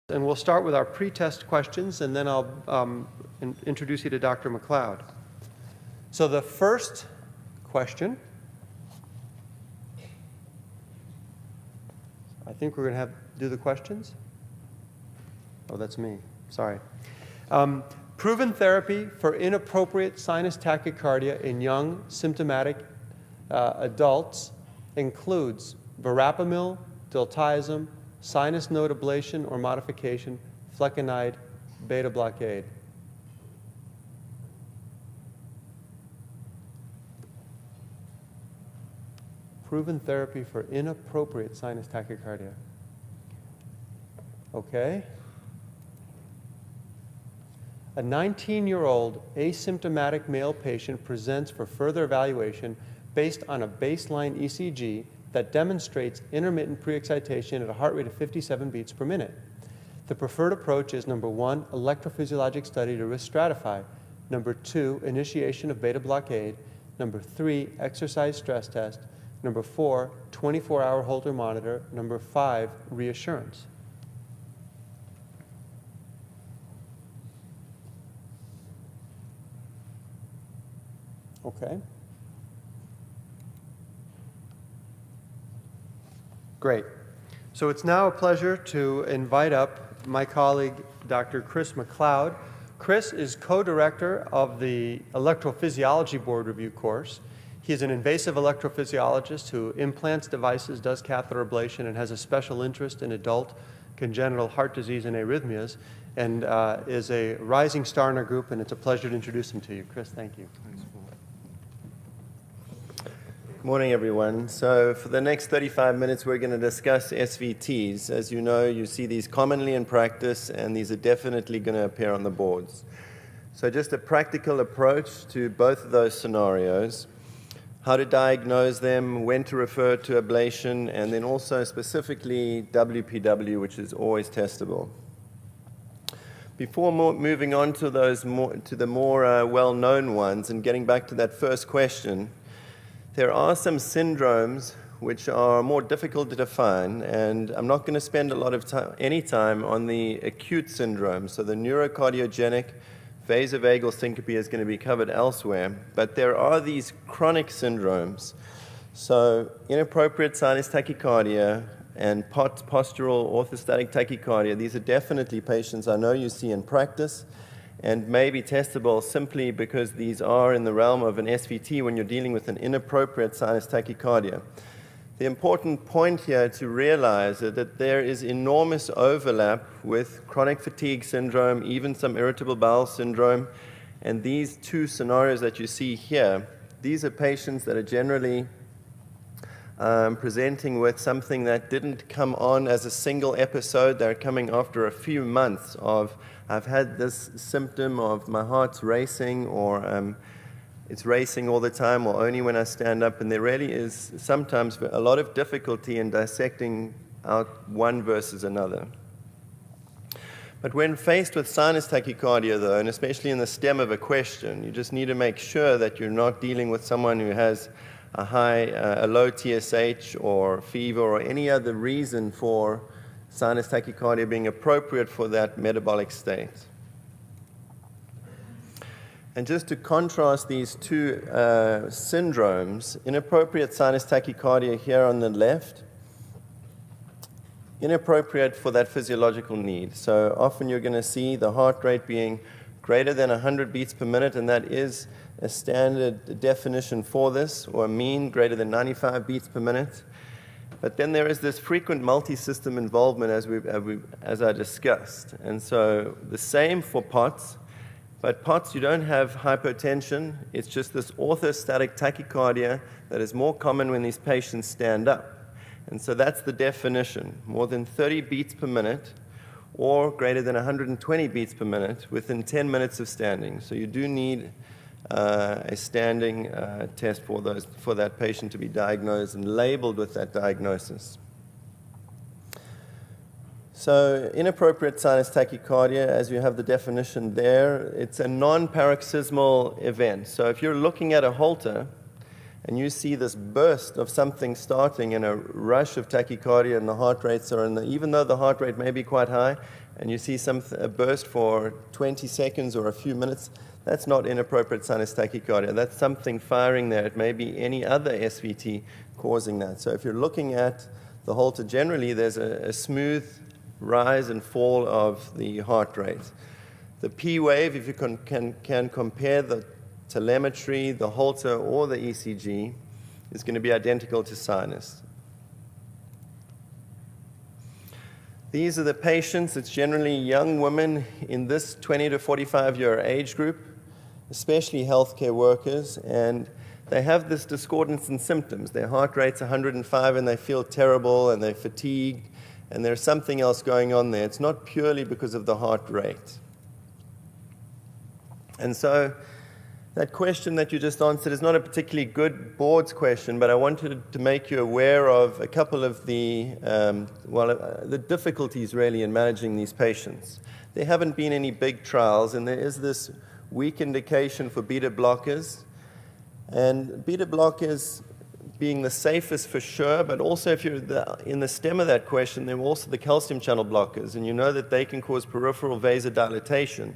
And we'll start with our pre-test questions, and then I'll introduce you to Dr. McLeod. So the first question, I think we're going to do the questions. Oh, that's me. Sorry. Proven therapy for inappropriate sinus tachycardia in young symptomatic adults includes verapamil, diltiazem, sinus node ablation or modification, flecainide, beta blockade. Proven therapy for inappropriate sinus tachycardia. Okay. A 19-year-old asymptomatic male patient presents for further evaluation based on a baseline ECG that demonstrates intermittent pre-excitation at a heart rate of 57 beats per minute. The preferred approach is number 1, electrophysiologic study to risk stratify. Number 2, initiation of beta blockade. Number 3, exercise stress test. Number 4, 24-hour Holter monitor. Number 5, reassurance. Okay. Great. So it's now a pleasure to invite up my colleague, Dr. Chris McLeod. Chris is co-director of the Electrophysiology Board Review course. He is an invasive electrophysiologist who implants devices, does catheter ablation, and has a special interest in adult congenital heart disease and arrhythmias, and is a rising star in our group, and it's a pleasure to introduce him to you. Chris, thank you. Good morning, everyone. So for the next 35 minutes, we're going to discuss SVTs. As you know, you see these commonly in practice, and these are definitely going to appear on the boards. So just a practical approach to both of those scenarios, how to diagnose them, when to refer to ablation, and then also specifically WPW, which is always testable. Before moving on to the more well-known ones and getting back to that first question, there are some syndromes which are more difficult to define, and I'm not going to spend a lot of any time on the acute syndrome. So the neurocardiogenic vasovagal syncope is going to be covered elsewhere, but there are these chronic syndromes. So inappropriate sinus tachycardia and postural orthostatic tachycardia, these are definitely patients I know you see in practice, and may be testable simply because these are in the realm of an SVT when you're dealing with an inappropriate sinus tachycardia. The important point here to realize is that there is enormous overlap with chronic fatigue syndrome, even some irritable bowel syndrome, and these two scenarios that you see here, these are patients that are generally presenting with something that didn't come on as a single episode. They're coming after a few months of, I've had this symptom of my heart's racing, or it's racing all the time, or only when I stand up, and there really is sometimes a lot of difficulty in dissecting out one versus another. But when faced with sinus tachycardia, though, and especially in the stem of a question, you just need to make sure that you're not dealing with someone who has a low TSH or fever or any other reason for sinus tachycardia being appropriate for that metabolic state. And just to contrast these two syndromes, inappropriate sinus tachycardia here on the left, inappropriate for that physiological need. So often you're going to see the heart rate being greater than 100 beats per minute, and that is a standard definition for this, or a mean greater than 95 beats per minute. But then there is this frequent multi-system involvement as I discussed. And so the same for POTS, but POTS you don't have hypotension, it's just this orthostatic tachycardia that is more common when these patients stand up. And so that's the definition, more than 30 beats per minute or greater than 120 beats per minute within 10 minutes of standing. So you do need a standing test for that patient to be diagnosed and labeled with that diagnosis. So inappropriate sinus tachycardia, as you have the definition there, it's a non-paroxysmal event. So if you're looking at a Holter and you see this burst of something starting in a rush of tachycardia and the heart rates are even though the heart rate may be quite high, and you see a burst for 20 seconds or a few minutes, that's not inappropriate sinus tachycardia. That's something firing there. It may be any other SVT causing that. So if you're looking at the Holter generally, there's a smooth rise and fall of the heart rate. The P wave, if you can compare the telemetry, the Holter, or the ECG, is going to be identical to sinus. These are the patients. It's generally young women in this 20 to 45-year age group, especially healthcare workers, and they have this discordance in symptoms. Their heart rate's 105 and they feel terrible and they're fatigued, and there's something else going on there. It's not purely because of the heart rate. And so that question that you just answered is not a particularly good boards question, but I wanted to make you aware of a couple of the difficulties really in managing these patients. There haven't been any big trials, and there is this weak indication for beta blockers. And beta blockers being the safest for sure, but also if you're in the stem of that question, there are also the calcium channel blockers, and you know that they can cause peripheral vasodilatation.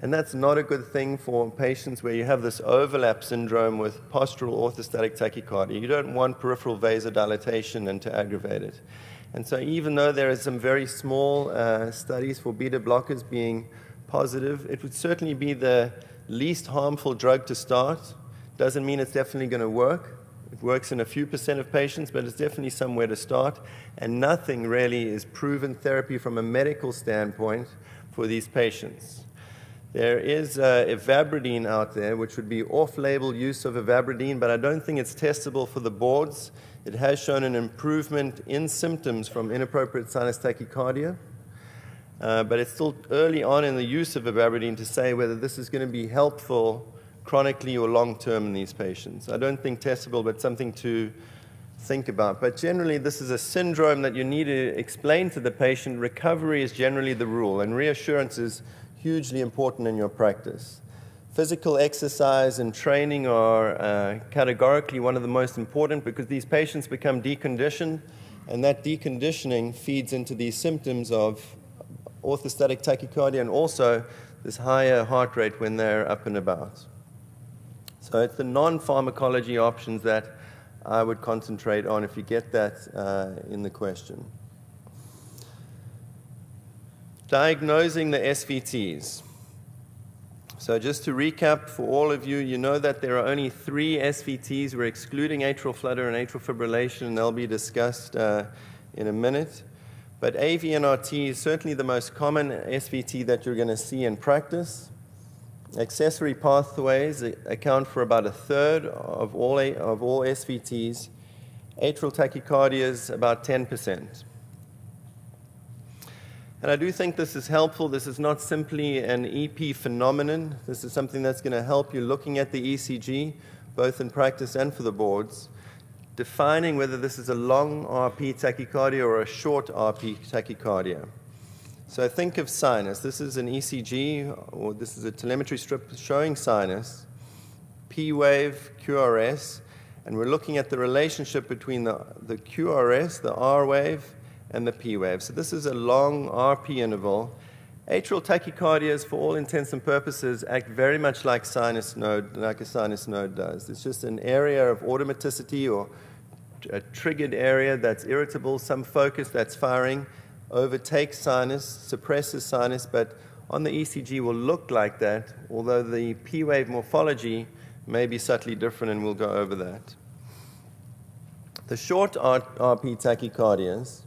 And that's not a good thing for patients where you have this overlap syndrome with postural orthostatic tachycardia. You don't want peripheral vasodilatation and to aggravate it. And so even though there are some very small studies for beta blockers being positive, it would certainly be the least harmful drug to start. Doesn't mean it's definitely going to work. It works in a few % of patients, but it's definitely somewhere to start. And nothing really is proven therapy from a medical standpoint for these patients. There is ivabradine out there, which would be off-label use of ivabradine, but I don't think it's testable for the boards. It has shown an improvement in symptoms from inappropriate sinus tachycardia, but it's still early on in the use of ivabradine to say whether this is going to be helpful chronically or long-term in these patients. I don't think testable, but something to think about. But generally, this is a syndrome that you need to explain to the patient. Recovery is generally the rule, and reassurance is hugely important in your practice. Physical exercise and training are categorically one of the most important because these patients become deconditioned, and that deconditioning feeds into these symptoms of orthostatic tachycardia and also this higher heart rate when they're up and about. So it's the non-pharmacology options that I would concentrate on if you get that in the question. Diagnosing the SVTs. So just to recap for all of you, you know that there are only 3 SVTs. We're excluding atrial flutter and atrial fibrillation, and they'll be discussed in a minute. But AV-NRT is certainly the most common SVT that you're going to see in practice. Accessory pathways account for about 1/3 of all SVTs. Atrial tachycardia is about 10%. And I do think this is helpful. This is not simply an EP phenomenon. This is something that's going to help you looking at the ECG, both in practice and for the boards, defining whether this is a long RP tachycardia or a short RP tachycardia. So think of sinus. This is an ECG, or this is a telemetry strip showing sinus, P wave, QRS, and we're looking at the relationship between the QRS, the R wave, and the P wave. So this is a long RP interval. Atrial tachycardias, for all intents and purposes, act very much like a sinus node does. It's just an area of automaticity or a triggered area that's irritable, some focus that's firing, overtakes sinus, suppresses sinus, but on the ECG will look like that, although the P wave morphology may be subtly different, and we'll go over that. The short RP tachycardias,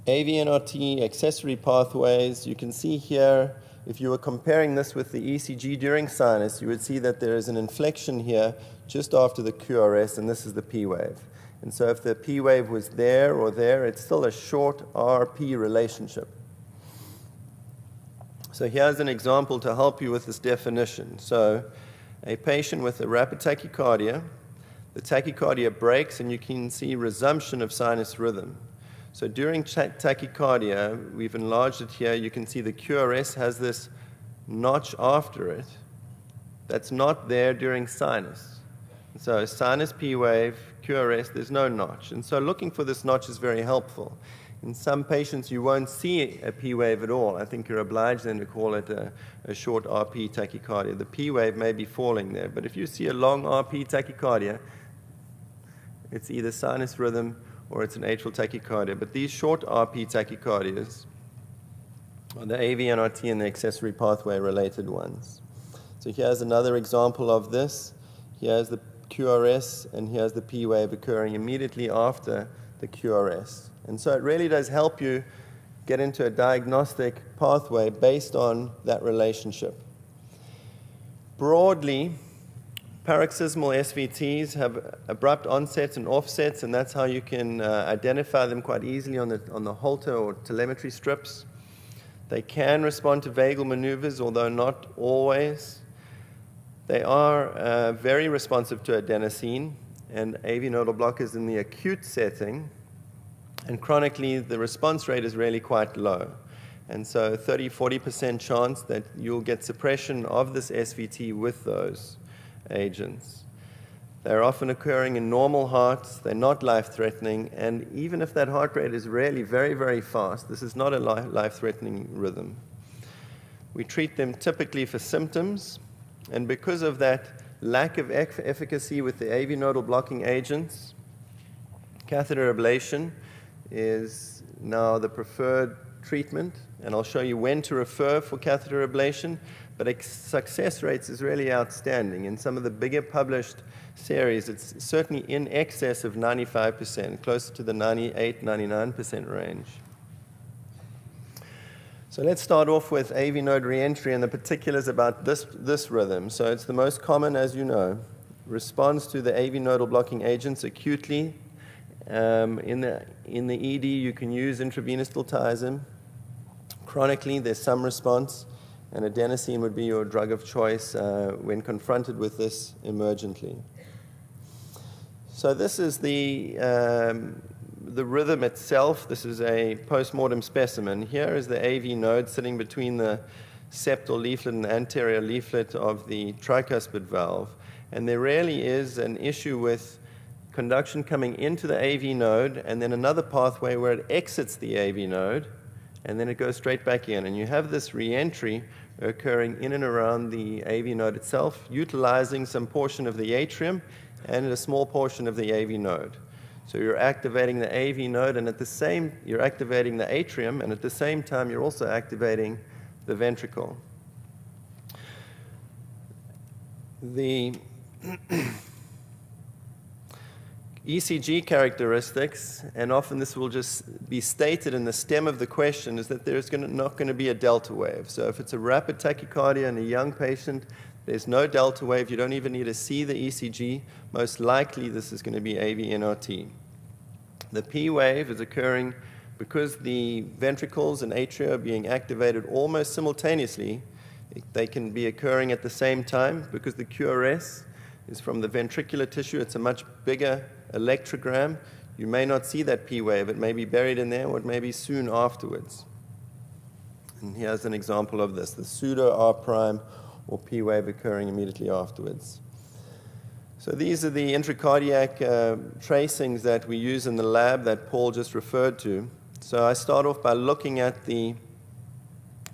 AV-NRT, accessory pathways, you can see here, if you were comparing this with the ECG during sinus, you would see that there is an inflection here just after the QRS, and this is the P wave. And so if the P wave was there or there, it's still a short RP relationship. So here's an example to help you with this definition. So a patient with a rapid tachycardia, the tachycardia breaks, and you can see resumption of sinus rhythm. So during tachycardia, we've enlarged it here. You can see the QRS has this notch after it that's not there during sinus. So sinus P wave, QRS, there's no notch. And so looking for this notch is very helpful. In some patients, you won't see a P wave at all. I think you're obliged then to call it a short RP tachycardia. The P wave may be falling there, but if you see a long RP tachycardia, it's either sinus rhythm or it's an atrial tachycardia. But these short RP tachycardias are the AV nRT and the accessory pathway related ones. So here's another example of this. Here's the QRS, and here's the P wave occurring immediately after the QRS. And so it really does help you get into a diagnostic pathway based on that relationship. Broadly, paroxysmal SVTs have abrupt onsets and offsets, and that's how you can identify them quite easily on the Holter or telemetry strips. They can respond to vagal maneuvers, although not always. They are very responsive to adenosine and AV nodal blockers in the acute setting. And chronically, the response rate is really quite low. And so 30–40% chance that you'll get suppression of this SVT with those agents. They're often occurring in normal hearts. They're not life-threatening. And even if that heart rate is really very, very fast, this is not a life-threatening rhythm. We treat them typically for symptoms. And because of that lack of efficacy with the AV nodal blocking agents, catheter ablation is now the preferred treatment, and I'll show you when to refer for catheter ablation, but success rates is really outstanding. In some of the bigger published series, it's certainly in excess of 95%, closer to the 98–99% range. So let's start off with AV node reentry and the particulars about this rhythm. So it's the most common, as you know, responds to the AV nodal blocking agents acutely. In the ED, you can use intravenous diltiazem. Chronically, there's some response, and adenosine would be your drug of choice when confronted with this emergently. So this is the rhythm itself. This is a postmortem specimen. Here is the AV node sitting between the septal leaflet and the anterior leaflet of the tricuspid valve. And there really is an issue with conduction coming into the AV node, and then another pathway where it exits the AV node, and then it goes straight back in. And you have this reentry occurring in and around the AV node itself, utilizing some portion of the atrium and a small portion of the AV node. So you're activating the AV node, and you're activating the atrium, and at the same time, you're also activating the ventricle. The ECG characteristics, and often this will just be stated in the stem of the question, is that there's not going to be a delta wave. So if it's a rapid tachycardia in a young patient, there's no delta wave. You don't even need to see the ECG. Most likely, this is going to be AV nRT. The P wave is occurring because the ventricles and atria are being activated almost simultaneously. They can be occurring at the same time because the QRS is from the ventricular tissue. It's a much bigger electrogram. You may not see that P wave. It may be buried in there, or it may be soon afterwards. And here's an example of this, the pseudo R prime or P wave occurring immediately afterwards. So these are the intracardiac tracings that we use in the lab that Paul just referred to. So I start off by looking at the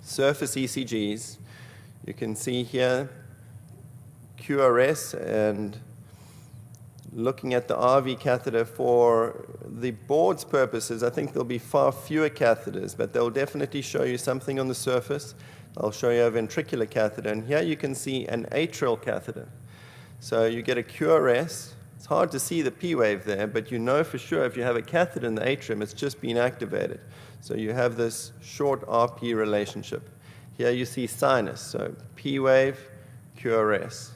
surface ECGs. You can see here QRS, and looking at the RV catheter for the board's purposes, I think there'll be far fewer catheters, but they'll definitely show you something on the surface. I'll show you a ventricular catheter, and here you can see an atrial catheter. So you get a QRS. It's hard to see the P wave there, but you know for sure if you have a catheter in the atrium, it's just been activated. So you have this short RP relationship. Here you see sinus, so P wave, QRS.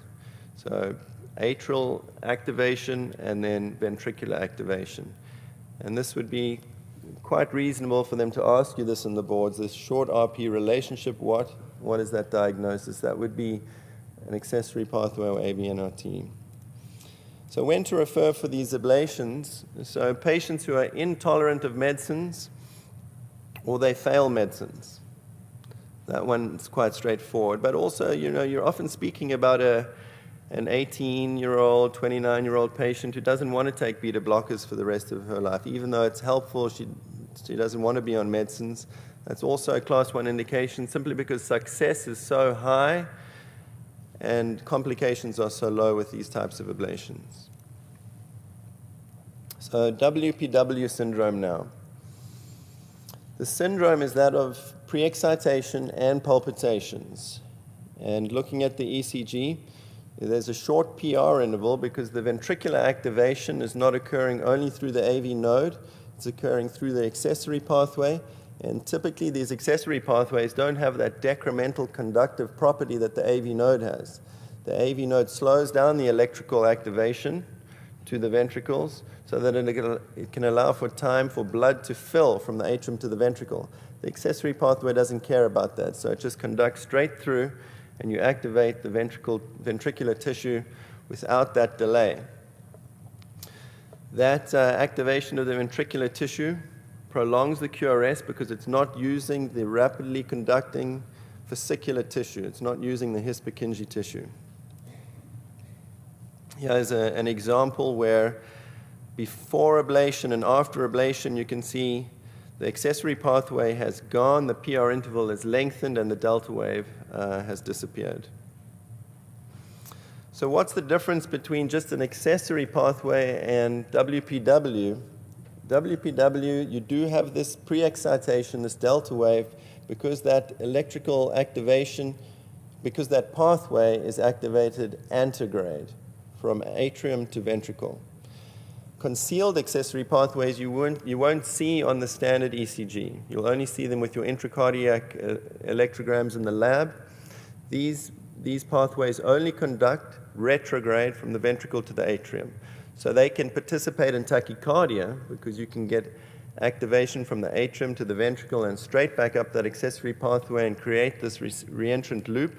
So atrial activation and then ventricular activation. And this would be quite reasonable for them to ask you this on the boards, this short RP relationship, what is that diagnosis? That would be an accessory pathway or AV nRT. So when to refer for these ablations? So patients who are intolerant of medicines or they fail medicines. That one's quite straightforward. But also, you know, you're often speaking about an 18-year-old, 29-year-old patient who doesn't want to take beta blockers for the rest of her life, even though it's helpful. She so he doesn't want to be on medicines. That's also a class 1 indication simply because success is so high and complications are so low with these types of ablations. So WPW syndrome now. The syndrome is that of pre-excitation and palpitations. And looking at the ECG, there's a short PR interval because the ventricular activation is not occurring only through the AV node, it's occurring through the accessory pathway. And typically these accessory pathways don't have that decremental conductive property that the AV node has. The AV node slows down the electrical activation to the ventricles so that it can allow for time for blood to fill from the atrium to the ventricle. The accessory pathway doesn't care about that, so it just conducts straight through and you activate the ventricular tissue without that delay. That activation of the ventricular tissue prolongs the QRS because it's not using the rapidly conducting fascicular tissue. It's not using the his Purkinje tissue. Here's an example where before ablation and after ablation you can see the accessory pathway has gone, the PR interval is lengthened, and the delta wave has disappeared. So what's the difference between just an accessory pathway and WPW? WPW, you do have this pre-excitation, this delta wave, because that electrical activation, because that pathway is activated antegrade from atrium to ventricle. Concealed accessory pathways you won't see on the standard ECG. You'll only see them with your intracardiac electrograms in the lab. These pathways only conduct retrograde from the ventricle to the atrium. So they can participate in tachycardia because you can get activation from the atrium to the ventricle and straight back up that accessory pathway and create this reentrant loop.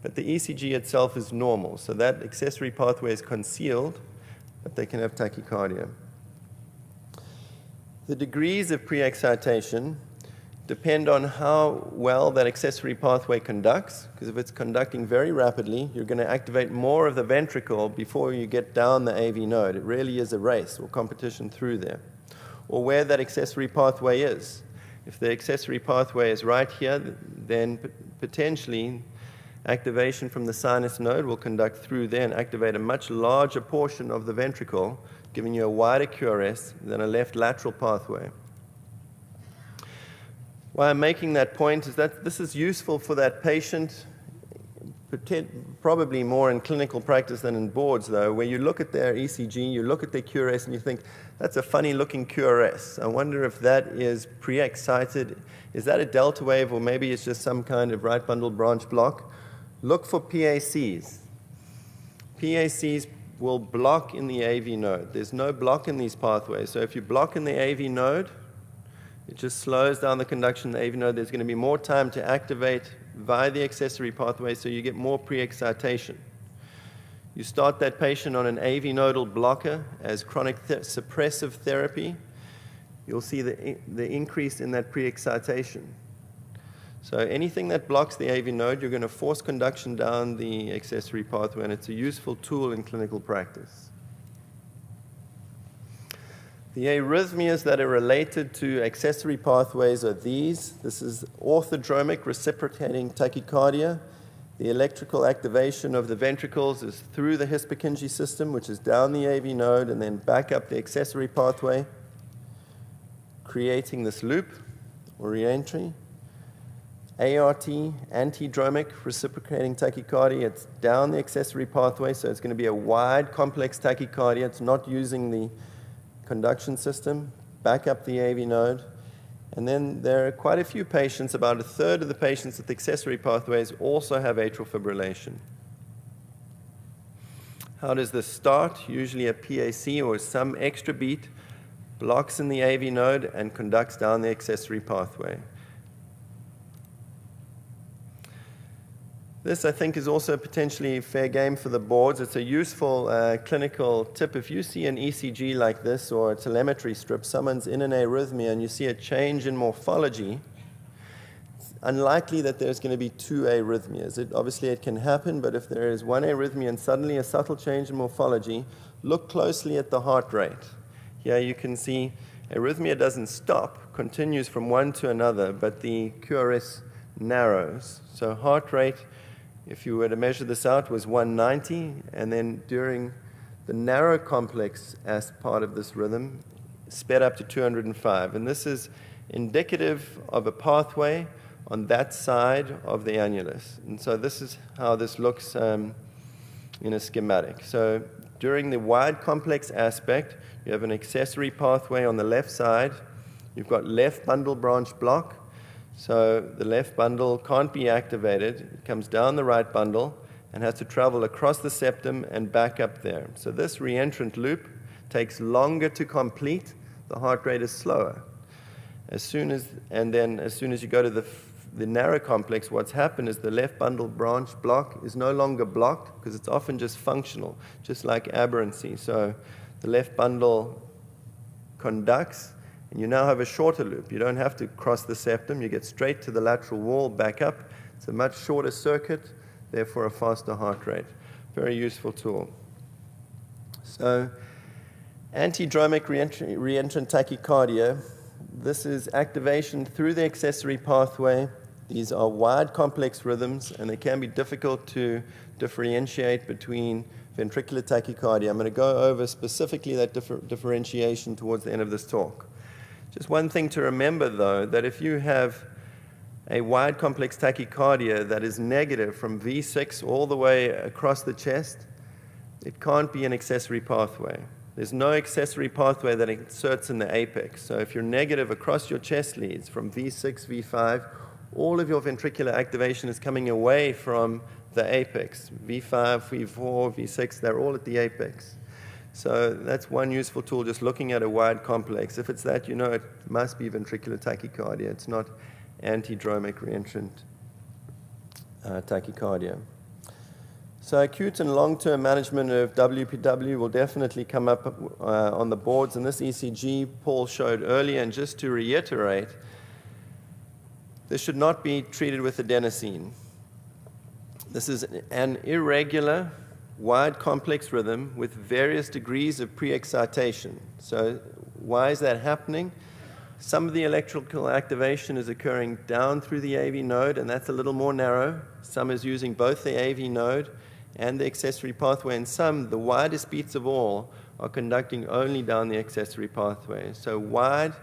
But the ECG itself is normal, so that accessory pathway is concealed, but they can have tachycardia. The degrees of pre-excitation depend on how well that accessory pathway conducts, because if it's conducting very rapidly, you're going to activate more of the ventricle before you get down the AV node. It really is a race or competition through there. Or where that accessory pathway is. If the accessory pathway is right here, then potentially activation from the sinus node will conduct through there and activate a much larger portion of the ventricle, giving you a wider QRS than a left lateral pathway. Why I'm making that point is that this is useful for that patient, probably more in clinical practice than in boards though, where you look at their ECG, you look at their QRS and you think, that's a funny looking QRS. I wonder if that is pre-excited. Is that a delta wave or maybe it's just some kind of right bundle branch block? Look for PACs. PACs will block in the AV node. There's no block in these pathways. So if you block in the AV node, it just slows down the conduction in the AV node. There's going to be more time to activate via the accessory pathway, so you get more pre-excitation. You start that patient on an AV nodal blocker as chronic suppressive therapy, you'll see the increase in that pre-excitation. So anything that blocks the AV node, you're going to force conduction down the accessory pathway, and it's a useful tool in clinical practice. The arrhythmias that are related to accessory pathways are these. This is orthodromic reciprocating tachycardia. The electrical activation of the ventricles is through the his Purkinje system, which is down the AV node and then back up the accessory pathway, creating this loop or reentry. ART, antidromic reciprocating tachycardia. It's down the accessory pathway, so it's going to be a wide, complex tachycardia. It's not using the conduction system, back up the AV node. And then there are quite a few patients, about a third of the patients with accessory pathways also have atrial fibrillation. How does this start? Usually a PAC or some extra beat blocks in the AV node and conducts down the accessory pathway. This, I think, is also potentially fair game for the boards. It's a useful clinical tip. If you see an ECG like this or a telemetry strip, someone's in an arrhythmia and you see a change in morphology, it's unlikely that there's going to be two arrhythmias. Obviously, it can happen, but if there is one arrhythmia and suddenly a subtle change in morphology, look closely at the heart rate. Here you can see Arrhythmia doesn't stop, continues from one to another, but the QRS narrows. So heart rate, if you were to measure this out, was 190, and then during the narrow complex as part of this rhythm, sped up to 205. And this is indicative of a pathway on that side of the annulus. And so this is how this looks in a schematic. So during the wide complex aspect, you have an accessory pathway on the left side. You've got left bundle branch block. So the left bundle can't be activated. It comes down the right bundle and has to travel across the septum and back up there. So this reentrant loop takes longer to complete. The heart rate is slower. As soon as you go to the narrow complex, what's happened is the left bundle branch block is no longer blocked because it's often just functional, just like aberrancy. So the left bundle conducts, and you now have a shorter loop. You don't have to cross the septum. You get straight to the lateral wall, back up. It's a much shorter circuit, therefore a faster heart rate. Very useful tool. So antidromic reentrant tachycardia, this is activation through the accessory pathway. These are wide complex rhythms, and they can be difficult to differentiate between ventricular tachycardia. I'm going to go over specifically that differentiation towards the end of this talk. Just one thing to remember, though, that if you have a wide complex tachycardia that is negative from V6 all the way across the chest, it can't be an accessory pathway. There's no accessory pathway that inserts in the apex. So if you're negative across your chest leads from V6, V5, all of your ventricular activation is coming away from the apex. V5, V4, V6, they're all at the apex. So that's one useful tool, just looking at a wide complex. If it's that, you know it must be ventricular tachycardia. It's not antidromic reentrant tachycardia. So acute and long-term management of WPW will definitely come up on the boards. And this ECG Paul showed earlier, and just to reiterate, this should not be treated with adenosine. This is an irregular, wide complex rhythm with various degrees of pre-excitation. So why is that happening? Some of the electrical activation is occurring down through the AV node, and that's a little more narrow. Some is using both the AV node and the accessory pathway, and some, the widest beats of all, are conducting only down the accessory pathway. So wide,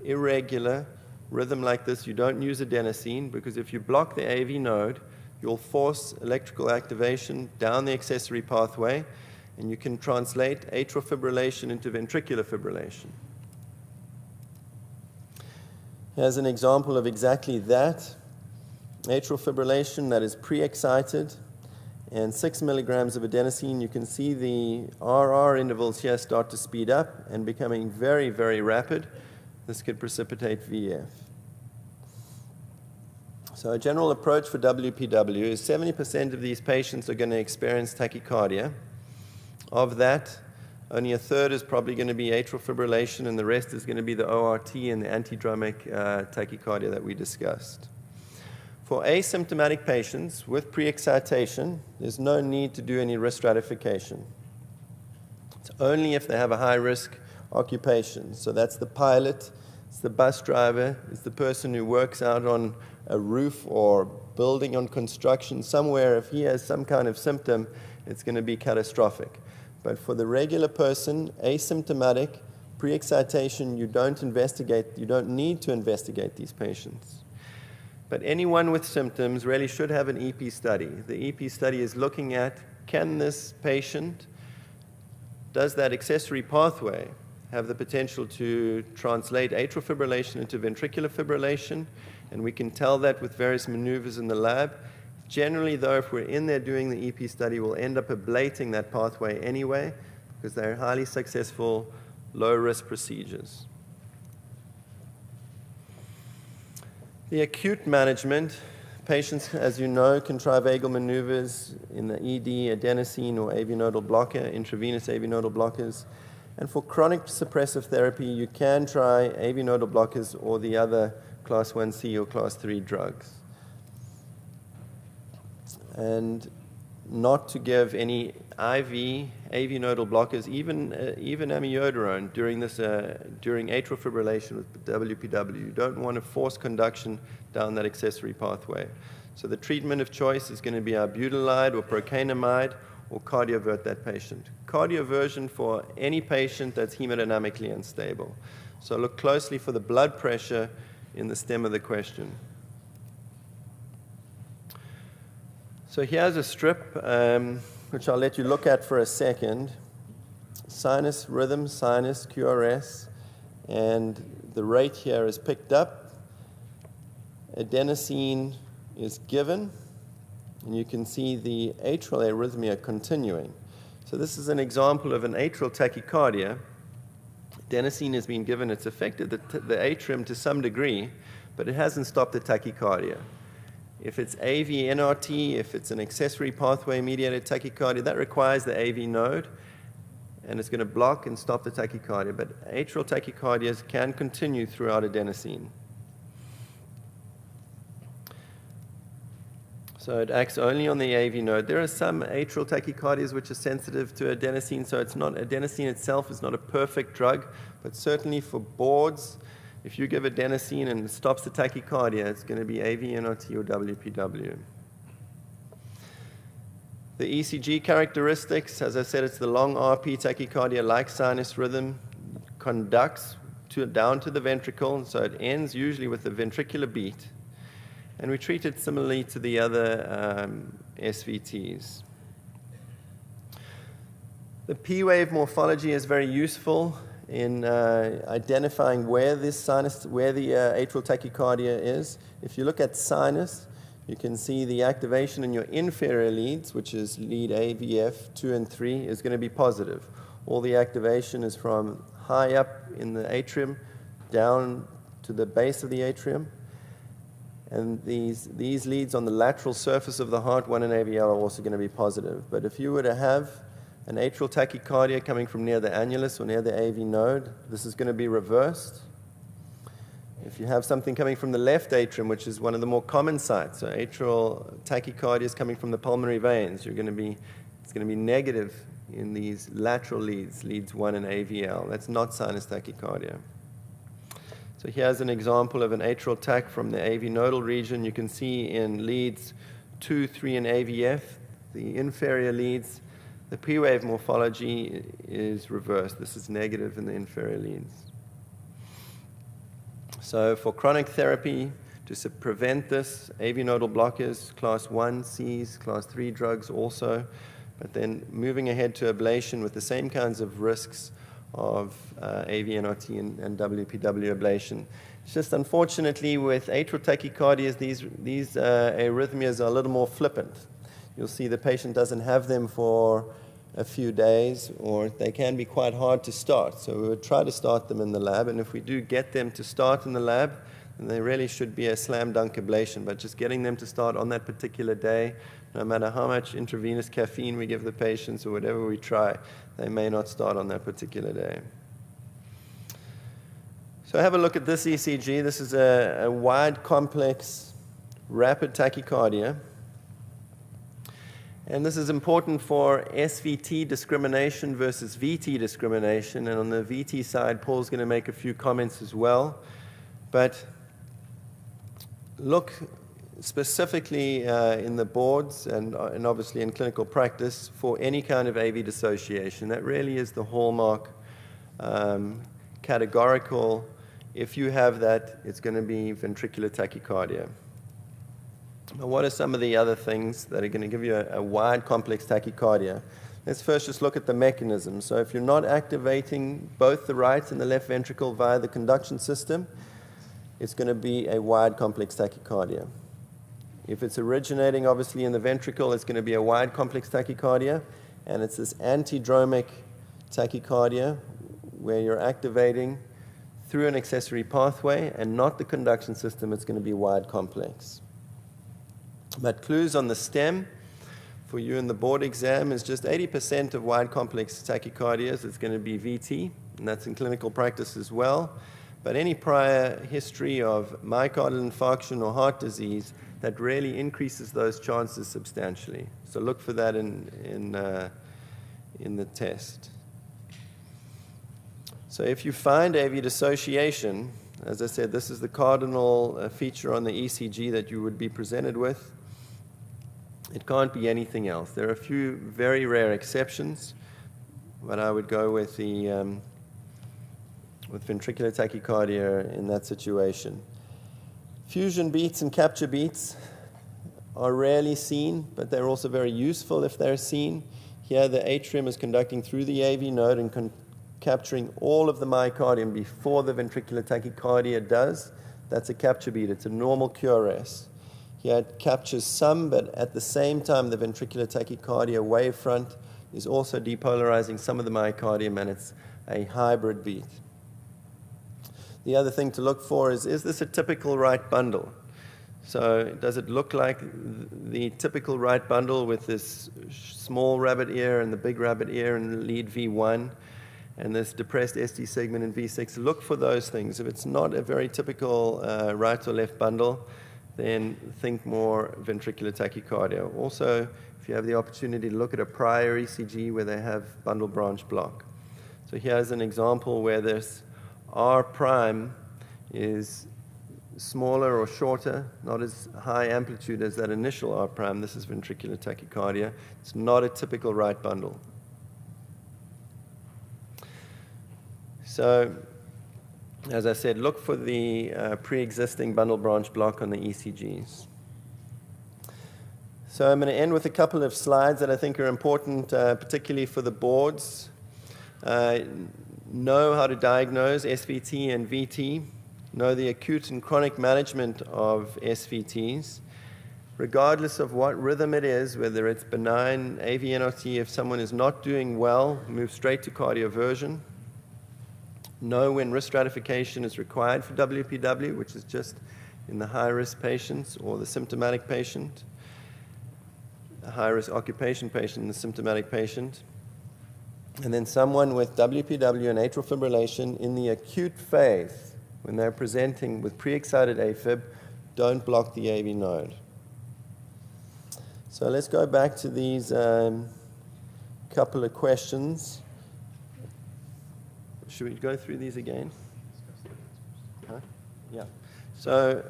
irregular rhythm like this, you don't use adenosine, because if you block the AV node, you'll force electrical activation down the accessory pathway, and you can translate atrial fibrillation into ventricular fibrillation. Here's an example of exactly that. Atrial fibrillation that is pre-excited, and 6 milligrams of adenosine. You can see the RR intervals here start to speed up and becoming very, very rapid. This could precipitate VF. So a general approach for WPW is 70% of these patients are going to experience tachycardia. Of that, only a third is probably going to be atrial fibrillation, and the rest is going to be the ORT and the antidromic tachycardia that we discussed. For asymptomatic patients with pre-excitation, there's no need to do any risk stratification. It's only if they have a high-risk occupation. So that's the pilot, it's the bus driver, it's the person who works out on a roof or building on construction somewhere. If he has some kind of symptom, it's going to be catastrophic. But for the regular person, asymptomatic, pre-excitation, you don't need to investigate these patients. But anyone with symptoms really should have an EP study. The EP study is looking at, can this patient, does that accessory pathway have the potential to translate atrial fibrillation into ventricular fibrillation? And we can tell that with various maneuvers in the lab. Generally, though, if we're in there doing the EP study, we'll end up ablating that pathway anyway, because they're highly successful, low-risk procedures. The acute management, patients, as you know, can try vagal maneuvers in the ED, adenosine, or AV nodal blocker, intravenous AV nodal blockers. And for chronic suppressive therapy, you can try AV nodal blockers or the other class 1C or class 3 drugs. And not to give any IV, AV nodal blockers, even amiodarone during atrial fibrillation with WPW. You don't want to force conduction down that accessory pathway. So the treatment of choice is going to be albuterolide or procainamide or cardiovert that patient. Cardioversion for any patient that's hemodynamically unstable. So look closely for the blood pressure in the stem of the question. So here's a strip, which I'll let you look at for a second. Sinus rhythm, sinus, QRS, and the rate here is picked up. Adenosine is given, and you can see the atrial arrhythmia continuing. So this is an example of an atrial tachycardia. Adenosine has been given, it's affected the atrium to some degree, but it hasn't stopped the tachycardia. If it's AV NRT, if it's an accessory pathway mediated tachycardia, that requires the AV node, and it's going to block and stop the tachycardia. But atrial tachycardias can continue throughout adenosine. So it acts only on the AV node. There are some atrial tachycardias which are sensitive to adenosine, so adenosine itself is not a perfect drug, but certainly for boards, if you give adenosine and it stops the tachycardia, it's going to be AV NRT or WPW. The ECG characteristics, as I said, it's the long RP tachycardia like sinus rhythm, conducts down to the ventricle, so it ends usually with a ventricular beat. And we treat it similarly to the other SVTs. The P-wave morphology is very useful in identifying where the atrial tachycardia is. If you look at sinus, you can see the activation in your inferior leads, which is lead AVF 2 and 3, is going to be positive. All the activation is from high up in the atrium down to the base of the atrium. And these leads on the lateral surface of the heart, 1 and AVL, are also going to be positive. But if you were to have an atrial tachycardia coming from near the annulus or near the AV node, this is going to be reversed. If you have something coming from the left atrium, which is one of the more common sites, so atrial tachycardia is coming from the pulmonary veins, it's going to be negative in these lateral leads 1 and AVL. That's not sinus tachycardia. So here's an example of an atrial tach from the AV nodal region. You can see in leads 2, 3, and AVF, the inferior leads, the P-wave morphology is reversed. This is negative in the inferior leads. So for chronic therapy, to prevent this, AV nodal blockers, class 1Cs, class 3 drugs also, but then moving ahead to ablation with the same kinds of risks of AV NRT and WPW ablation. It's just unfortunately with atrial tachycardias, these arrhythmias are a little more flippant. You'll see the patient doesn't have them for a few days, or they can be quite hard to start. So we would try to start them in the lab, and if we do get them to start in the lab, then they really should be a slam dunk ablation. But just getting them to start on that particular day, no matter how much intravenous caffeine we give the patients or whatever we try, they may not start on that particular day. So have a look at this ECG. This is a wide, complex, rapid tachycardia. And this is important for SVT discrimination versus VT discrimination. And on the VT side, Paul's going to make a few comments as well. But look specifically in the boards and obviously in clinical practice for any kind of AV dissociation. That really is the hallmark, categorical. If you have that, it's going to be ventricular tachycardia. Now, what are some of the other things that are going to give you a wide, complex tachycardia? Let's first just look at the mechanism. So if you're not activating both the right and the left ventricle via the conduction system, it's going to be a wide, complex tachycardia. If it's originating, obviously, in the ventricle, it's going to be a wide, complex tachycardia. And it's this antidromic tachycardia where you're activating through an accessory pathway and not the conduction system. It's going to be wide, complex. But clues on the stem for you in the board exam is just 80% of wide complex tachycardias is going to be VT, and that's in clinical practice as well. But any prior history of myocardial infarction or heart disease, that really increases those chances substantially. So look for that in in the test. So if you find AV dissociation, as I said, this is the cardinal feature on the ECG that you would be presented with. It can't be anything else. There are a few very rare exceptions, but I would go with the with ventricular tachycardia in that situation. Fusion beats and capture beats are rarely seen, but they're also very useful if they're seen. Here the atrium is conducting through the AV node and capturing all of the myocardium before the ventricular tachycardia does. That's a capture beat. It's a normal QRS. Here it captures some, but at the same time the ventricular tachycardia wavefront is also depolarizing some of the myocardium, and it's a hybrid beat. The other thing to look for is this a typical right bundle? So does it look like the typical right bundle with this small rabbit ear and the big rabbit ear in lead V1 and this depressed ST segment in V6? Look for those things. If it's not a very typical right or left bundle, then think more ventricular tachycardia. Also, if you have the opportunity to look at a prior ECG where they have bundle branch block. So here's an example where this R prime is smaller or shorter, not as high amplitude as that initial R prime. This is ventricular tachycardia. It's not a typical right bundle. So, as I said, look for the pre-existing bundle branch block on the ECGs. So I'm going to end with a couple of slides that I think are important, particularly for the boards. Know how to diagnose SVT and VT. Know the acute and chronic management of SVTs. Regardless of what rhythm it is, whether it's benign AVNRT, if someone is not doing well, move straight to cardioversion. Know when risk stratification is required for WPW, which is just in the high-risk patients or the symptomatic patient, the high-risk occupation patient and the symptomatic patient. And then someone with WPW and atrial fibrillation in the acute phase, when they're presenting with pre-excited AFib, don't block the AV node. So let's go back to these couple of questions. Should we go through these again? Huh? Yeah. So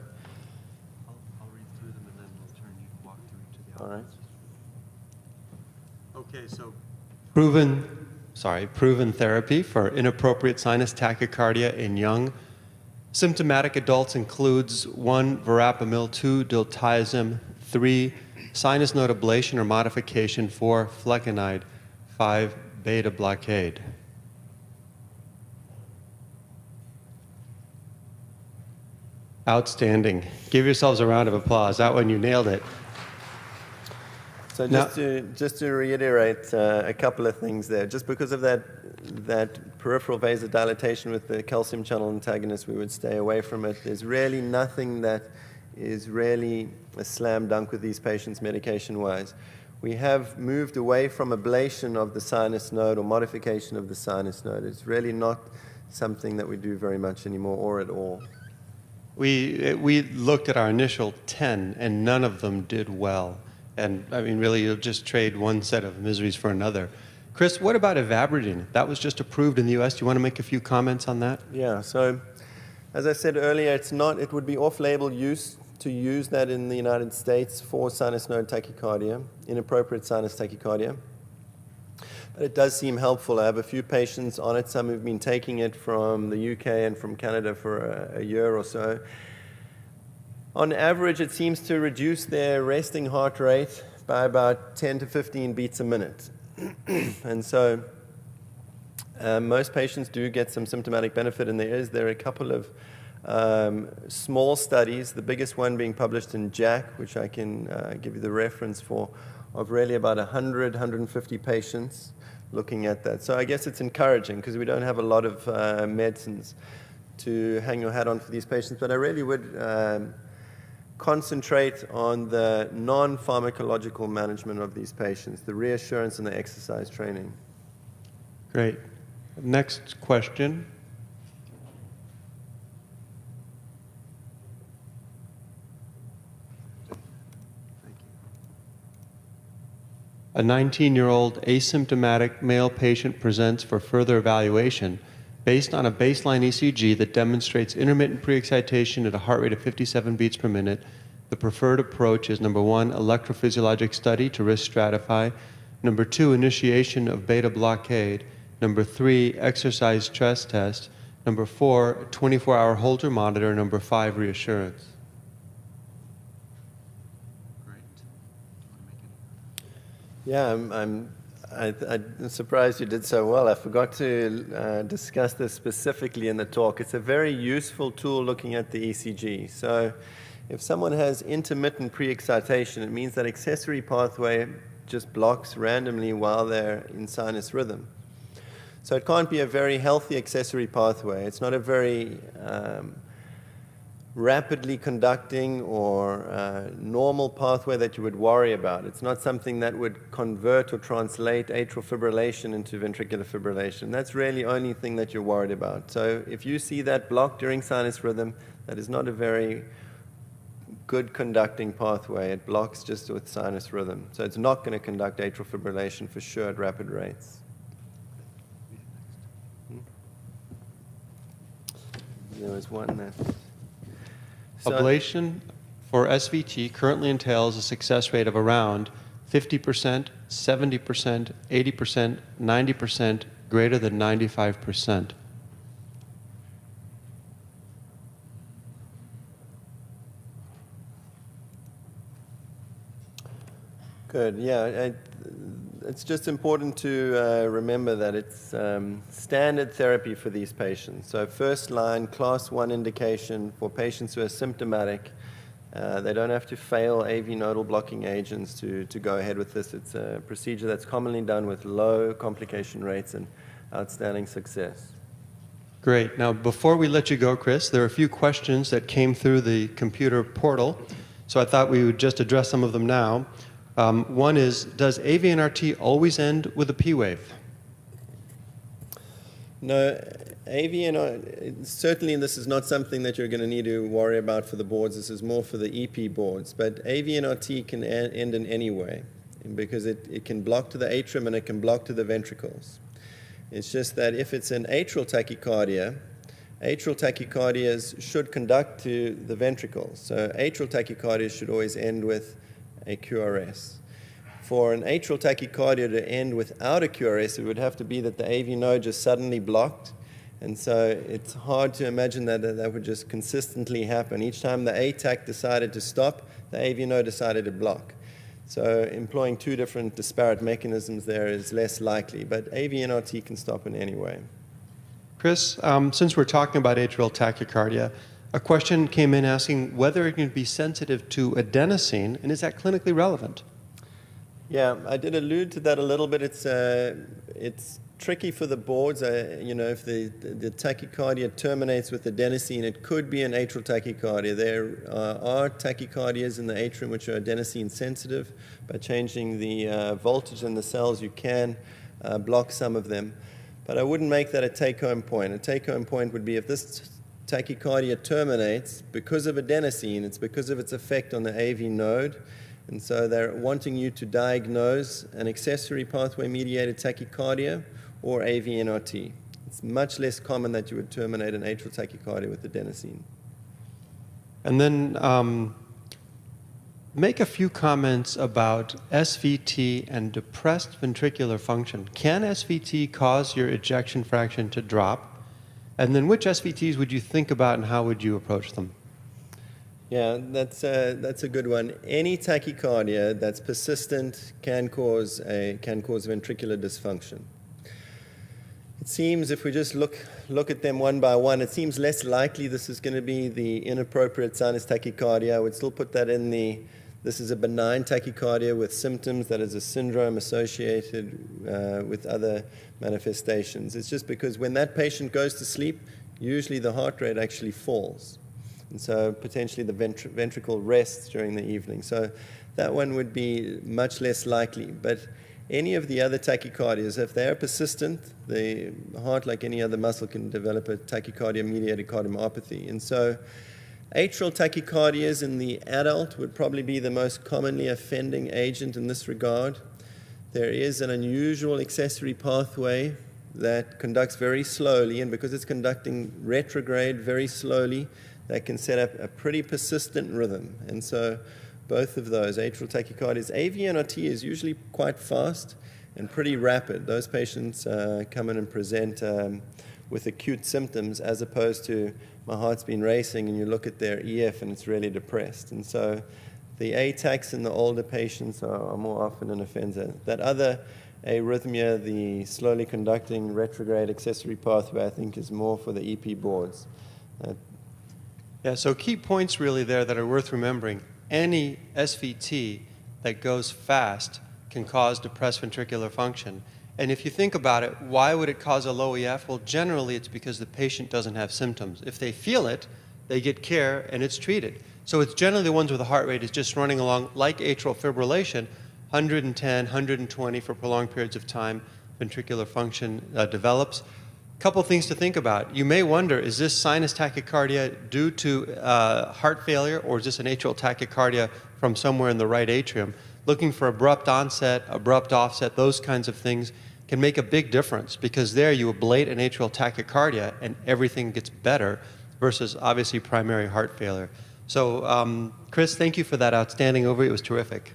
I'll read through them and then we'll turn you to walk through each of the all right. Okay, so proven therapy for inappropriate sinus tachycardia in young symptomatic adults includes 1, verapamil, 2, diltiazem, 3, sinus node ablation or modification, 4, flecainide, 5, beta blockade. Outstanding. Give yourselves a round of applause. That one, you nailed it. So just to reiterate a couple of things there, just because of that peripheral vasodilatation with the calcium channel antagonist, we would stay away from it. There's really nothing that is really a slam dunk with these patients medication-wise. We have moved away from ablation of the sinus node or modification of the sinus node. It's really not something that we do very much anymore or at all. We looked at our initial 10, and none of them did well. And, I mean, really, you'll just trade one set of miseries for another. Chris, what about ivabradine? That was just approved in the U.S. Do you want to make a few comments on that? Yeah, so as I said earlier, it would be off-label use to use that in the United States for sinus node tachycardia, inappropriate sinus tachycardia. But it does seem helpful. I have a few patients on it, some who've been taking it from the UK and from Canada for a year or so. On average, it seems to reduce their resting heart rate by about 10 to 15 beats a minute. And so most patients do get some symptomatic benefit, and there are a couple of small studies, the biggest one being published in JACC, which I can give you the reference for, of really about 100, 150 patients looking at that. So I guess it's encouraging because we don't have a lot of medicines to hang your hat on for these patients, but I really would concentrate on the non-pharmacological management of these patients, the reassurance and the exercise training. Great. Next question. A 19-year-old asymptomatic male patient presents for further evaluation based on a baseline ECG that demonstrates intermittent pre-excitation at a heart rate of 57 beats per minute. The preferred approach is number 1, electrophysiologic study to risk stratify, number 2, initiation of beta blockade, number 3, exercise stress test, number 4, 24-hour Holter monitor, number 5, reassurance. Yeah, I'm surprised you did so well. I forgot to discuss this specifically in the talk. It's a very useful tool looking at the ECG. So if someone has intermittent pre-excitation, it means that accessory pathway just blocks randomly while they're in sinus rhythm. So it can't be a very healthy accessory pathway. It's not a very rapidly conducting or normal pathway that you would worry about. It's not something that would convert or translate atrial fibrillation into ventricular fibrillation. That's really the only thing that you're worried about. So if you see that blocked during sinus rhythm, that is not a very good conducting pathway. It blocks just with sinus rhythm. So it's not going to conduct atrial fibrillation for sure at rapid rates. There was one that... Ablation for SVT currently entails a success rate of around 50%, 70%, 80%, 90%, greater than 95%. Good. Yeah, it's just important to remember that it's standard therapy for these patients. So first line, class 1 indication for patients who are symptomatic. They don't have to fail AV nodal blocking agents to go ahead with this. It's a procedure that's commonly done with low complication rates and outstanding success. Great. Now, before we let you go, Chris, there are a few questions that came through the computer portal, so I thought we would just address some of them now. One is, does AVNRT always end with a P wave? No, AVNRT, certainly this is not something that you're going to need to worry about for the boards. This is more for the EP boards. But AVNRT can end in any way because it can block to the atrium and it can block to the ventricles. It's just that if it's an atrial tachycardias should conduct to the ventricles. So atrial tachycardias should always end with a QRS. For an atrial tachycardia to end without a QRS, it would have to be that the AV node just suddenly blocked. And so it's hard to imagine that that would just consistently happen. Each time the ATAC decided to stop, the AV node decided to block. So employing two different disparate mechanisms there is less likely, but AVNRT can stop in any way. Chris, since we're talking about atrial tachycardia, a question came in asking whether it can be sensitive to adenosine, and is that clinically relevant? Yeah, I did allude to that a little bit. It's tricky for the boards. You know, if the tachycardia terminates with adenosine, it could be an atrial tachycardia. There are tachycardias in the atrium which are adenosine sensitive. By changing the voltage in the cells, you can block some of them. But I wouldn't make that a take-home point. A take-home point would be if this tachycardia terminates because of adenosine, it's because of its effect on the AV node. And so they're wanting you to diagnose an accessory pathway-mediated tachycardia or AVNRT. It's much less common that you would terminate an atrial tachycardia with adenosine. And then make a few comments about SVT and depressed ventricular function. Can SVT cause your ejection fraction to drop? And then which SVTs would you think about and how would you approach them? Yeah, that's a good one. Any tachycardia that's persistent can cause ventricular dysfunction. It seems if we just look at them one by one, it seems less likely this is going to be the inappropriate sinus tachycardia. I would still put that in this is a benign tachycardia with symptoms that is a syndrome associated with other manifestations. It's just because when that patient goes to sleep, usually the heart rate actually falls. And so potentially the ventricle rests during the evening. So that one would be much less likely. But any of the other tachycardias, if they are persistent, the heart, like any other muscle, can develop a tachycardia-mediated cardiomyopathy. And so atrial tachycardias in the adult would probably be the most commonly offending agent in this regard. there is an unusual accessory pathway that conducts very slowly, and because it's conducting retrograde very slowly, that can set up a pretty persistent rhythm. And so both of those, atrial tachycardia, AV-NRT is usually quite fast and pretty rapid. Those patients come in and present with acute symptoms, as opposed to my heart's been racing and you look at their EF and it's really depressed. And so the ATACs in the older patients are more often an offender. That other arrhythmia, the slowly conducting retrograde accessory pathway, I think is more for the EP boards. Yeah, so key points really there that are worth remembering. Any SVT that goes fast can cause depressed ventricular function. And if you think about it, why would it cause a low EF? Well, generally it's because the patient doesn't have symptoms. If they feel it, they get care and it's treated. So it's generally the ones where the heart rate is just running along like atrial fibrillation, 110, 120 for prolonged periods of time, ventricular function develops. Couple things to think about. You may wonder, is this sinus tachycardia due to heart failure, or is this an atrial tachycardia from somewhere in the right atrium? Looking for abrupt onset, abrupt offset, those kinds of things can make a big difference, because there you ablate an atrial tachycardia and everything gets better versus obviously primary heart failure. So Chris, thank you for that outstanding overview. It was terrific.